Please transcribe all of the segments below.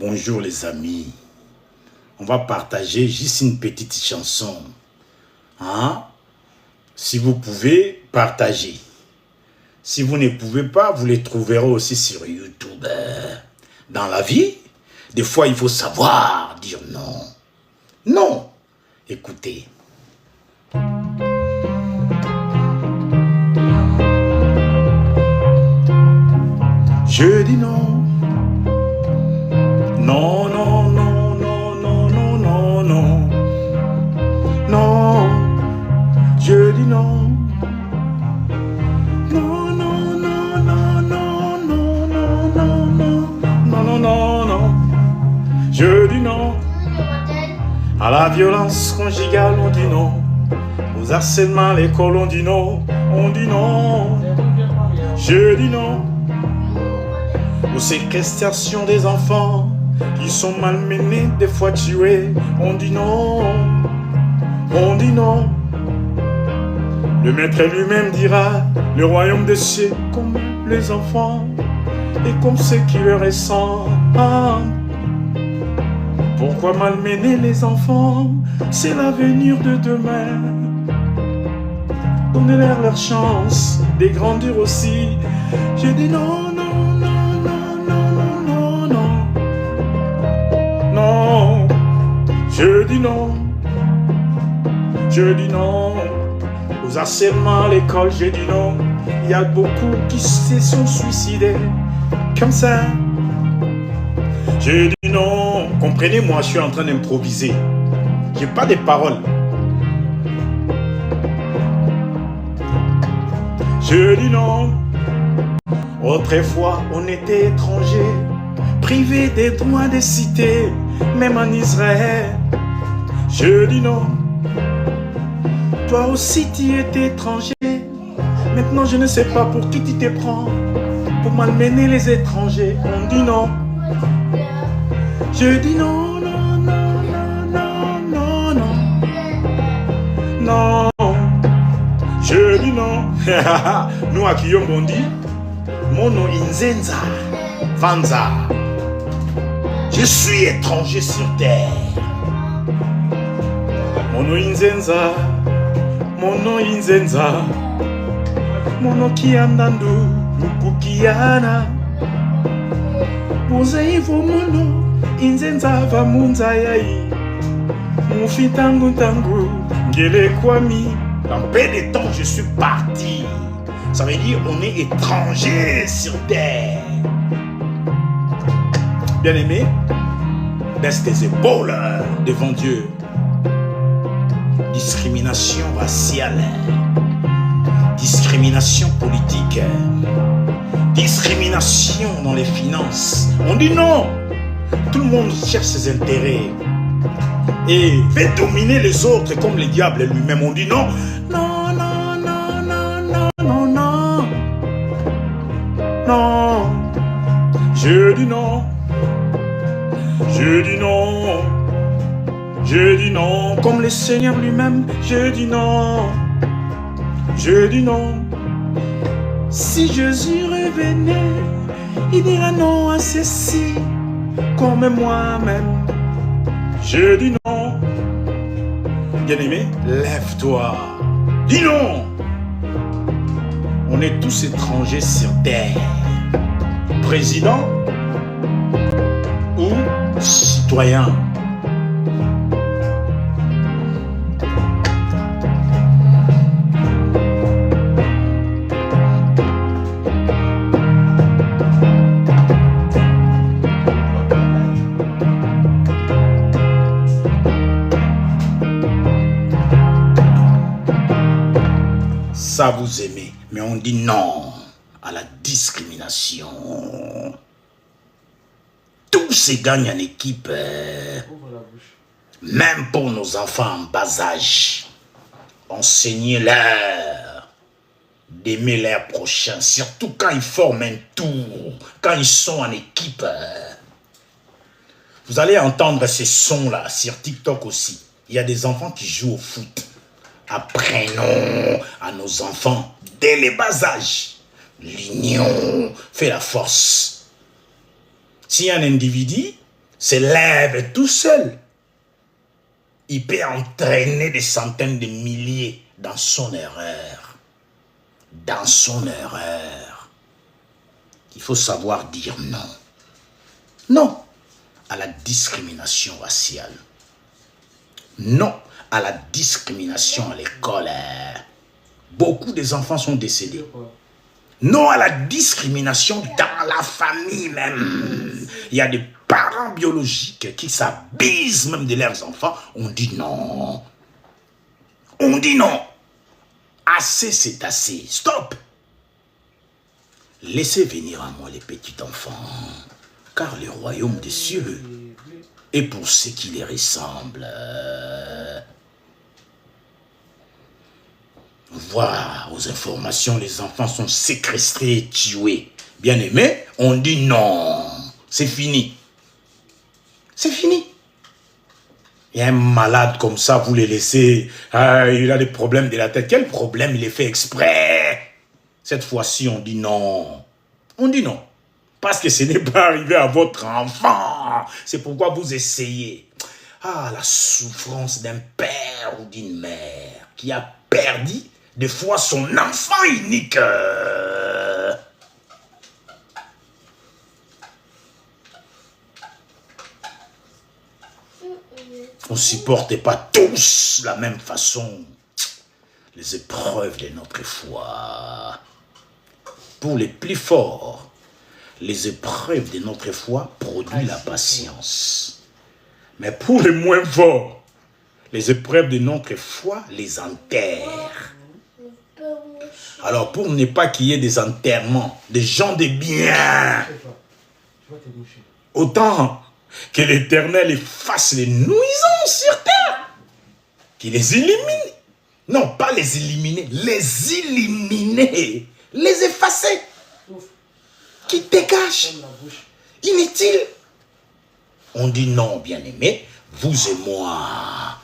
Bonjour les amis. On va partager juste une petite chanson. Hein? Si vous pouvez, partagez. Si vous ne pouvez pas, vous les trouverez aussi sur YouTube. Dans la vie, des fois, il faut savoir dire non. Non. Écoutez. Je dis non. Non, non, non, non, non, non, non, non. Non. Je dis non. Non, non, non, non, non, non, non, non, non, non, non, non, non. Je dis non. À la violence conjugale, on dit non. Aux harcèlements à l'école, on dit non. On dit non. Je dis non. Aux séquestrations des enfants qui sont malmenés, des fois tués, on dit non. On dit non. Le maître lui-même dira, le royaume des cieux, comme les enfants et comme ceux qui le ressentent. Pourquoi malmener les enfants? C'est l'avenir de demain. Donnez-leur leur chance de grandir aussi. J'ai dit non, non, non, non, non, non, non, non. Je dis non. Je dis non. Aux harcèlements à l'école, j'ai dit non. Il y a beaucoup qui se sont suicidés comme ça. J'ai dit non. Comprenez-moi, je suis en train d'improviser. J'ai pas de paroles. Je dis non. Autrefois, on était étrangers, privés des droits des cités, même en Israël. Je dis non. Toi aussi, tu étais étranger. Maintenant, je ne sais pas pour qui tu te prends. Pour malmener les étrangers. On dit non. Je dis non, non, non, non, non, non, non. Je dis non. Nous, à Kiyom, on dit Mono Inzenza, Vanza. Je suis étranger sur terre. Mono Inzenza, Mono Inzenza, Mono Kiandandu, Mukukiana. Bozaivo Mono Inzenza Vamunza Yai, Mufitangu Tangu, Ngele Kwami. Dans peu de temps, je suis parti. Ça veut dire on est étranger sur terre. Bien-aimé, baisse tes épaules devant Dieu. Discrimination raciale, discrimination politique, discrimination dans les finances. On dit non. Tout le monde cherche ses intérêts et veut dominer les autres comme le diable lui-même. On dit non. Non, non, non, non, non, non, non. Non. Je dis non. Je dis non. Je dis non. Comme le Seigneur lui-même, je dis non. Je dis non. Si Jésus revenait, il dira non à ceci, comme moi-même. Je dis non. Bien-aimé, lève-toi. Dis non. On est tous étrangers sur terre. Président ou citoyen. Ça vous aimez, mais on dit non à la discrimination. Tout se gagne en équipe. Même pour nos enfants en bas âge. Enseignez-leur d'aimer leur prochain, surtout quand ils forment un tour, quand ils sont en équipe. Vous allez entendre ces sons-là sur TikTok aussi. Il y a des enfants qui jouent au foot. Apprenons à nos enfants dès les bas âges. L'union fait la force. Si un individu s'élève tout seul, il peut entraîner des centaines de milliers dans son erreur. Dans son erreur. Il faut savoir dire non. Non à la discrimination raciale. Non à la discrimination à l'école. Beaucoup des enfants sont décédés. Non à la discrimination dans la famille même. Il y a des parents biologiques qui s'abusent même de leurs enfants. On dit non. On dit non. Assez, c'est assez. Stop. Laissez venir à moi les petits enfants, car le royaume des cieux est pour ceux qui les ressemblent. Voilà, aux informations, les enfants sont séquestrés et tués. Bien aimé, on dit non. C'est fini. C'est fini. Il y a un malade comme ça, vous le laissez. Il a des problèmes de la tête. Quel problème? Il est fait exprès. Cette fois-ci, on dit non. On dit non. Parce que ce n'est pas arrivé à votre enfant. C'est pourquoi vous essayez. Ah, la souffrance d'un père ou d'une mère qui a perdu des fois son enfant unique. On ne supporte pas tous la même façon les épreuves de notre foi. Pour les plus forts, les épreuves de notre foi produisent la patience. Mais pour les moins forts, les épreuves de notre foi les enterrent. Alors pour ne pas qu'il y ait des enterrements, des gens de bien, autant que l'Éternel efface les nuisances sur terre, qu'il les élimine. Non, pas les éliminer, les éliminer, les effacer, qui dégagent, inutile. On dit non, bien-aimé, vous et moi,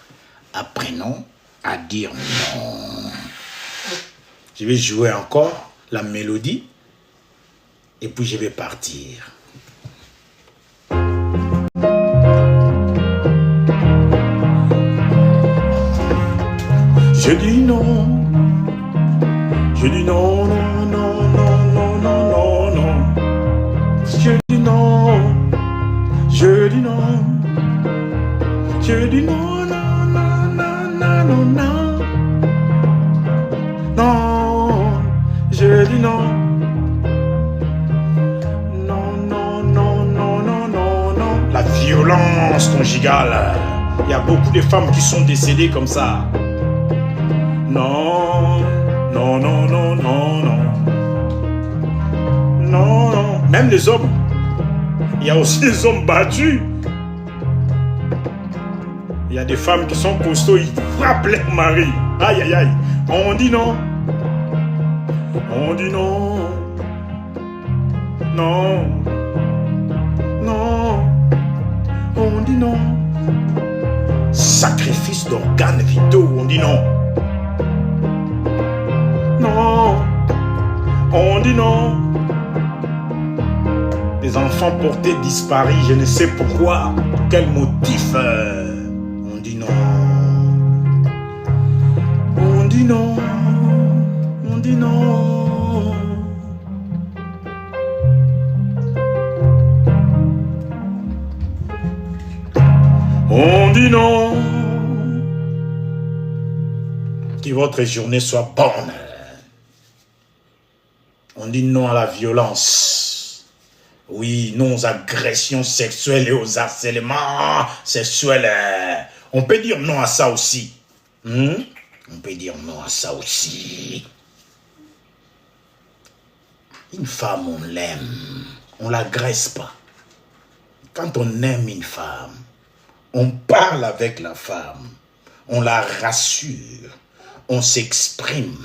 apprenons à dire non. Je vais jouer encore la mélodie et puis je vais partir. Je dis non, je dis non, non, non, non, non, non, non, non. Je dis non, je dis non, je dis non, non, non, non, non, non, non, non, je dis non, non, non, non, non, non, non, non. La violence conjugale, il y a beaucoup de femmes qui sont décédées comme ça. Non, non, non, non, non, non. Non, non. Même les hommes. Il y a aussi des hommes battus. Il y a des femmes qui sont costauds, ils frappent leur mari. Aïe, aïe, aïe. On dit non. On dit non. Non. Non. On dit non. Sacrifice d'organes vitaux, on dit non. Non, on dit non. Des enfants portés disparus, je ne sais pourquoi, pour quel motif. On dit non. On dit non. On dit non. On dit non. Que votre journée soit bonne. On dit non à la violence. Oui, non aux agressions sexuelles et aux harcèlements sexuels. On peut dire non à ça aussi. On peut dire non à ça aussi. Une femme, on l'aime. On ne l'agresse pas. Quand on aime une femme, on parle avec la femme. On la rassure. On s'exprime.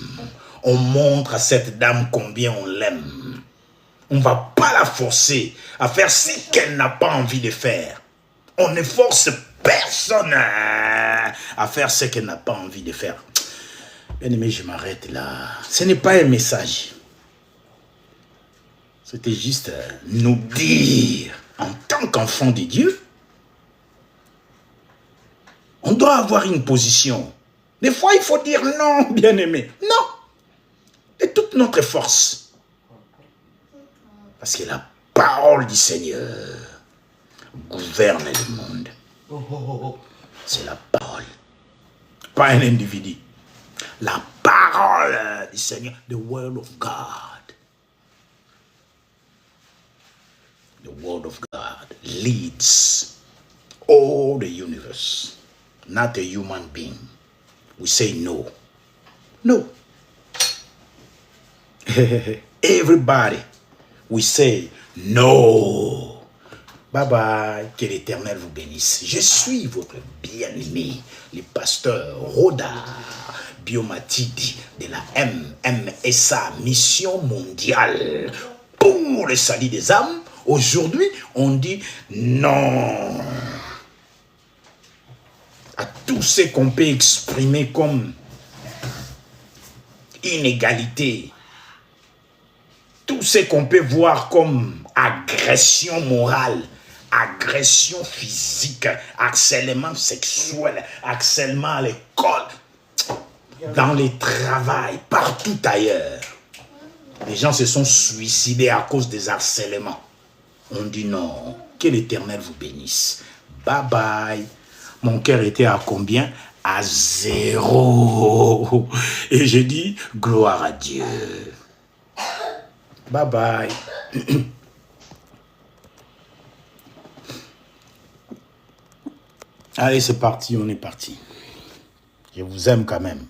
On montre à cette dame combien on l'aime. On ne va pas la forcer à faire ce qu'elle n'a pas envie de faire. On ne force personne à faire ce qu'elle n'a pas envie de faire. Bien aimé, je m'arrête là. Ce n'est pas un message. C'était juste nous dire, en tant qu'enfant de Dieu, On doit avoir une position. Des fois, il faut dire non, bien-aimé. Non. De toute notre force. Parce que la parole du Seigneur gouverne le monde. C'est la parole. Pas un individu. La parole du Seigneur. The word of God. The word of God leads all the universe. Not a human being. We say no. No. Everybody, we say no. Bye bye. Que l'Éternel vous bénisse. Je suis votre bien-aimé, le pasteur Roda Biomatidi de la MMSA, Mission mondiale pour le salut des âmes. Aujourd'hui, on dit non à tout ce qu'on peut exprimer comme inégalité, tout ce qu'on peut voir comme agression morale, agression physique, harcèlement sexuel, harcèlement à l'école, dans le travail, partout ailleurs. Les gens se sont suicidés à cause des harcèlements. On dit non, que l'Éternel vous bénisse. Bye bye. Mon cœur était à combien? À 0. Et j'ai dit, gloire à Dieu. Bye bye. Allez, c'est parti, on est parti. Je vous aime quand même.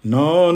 Non.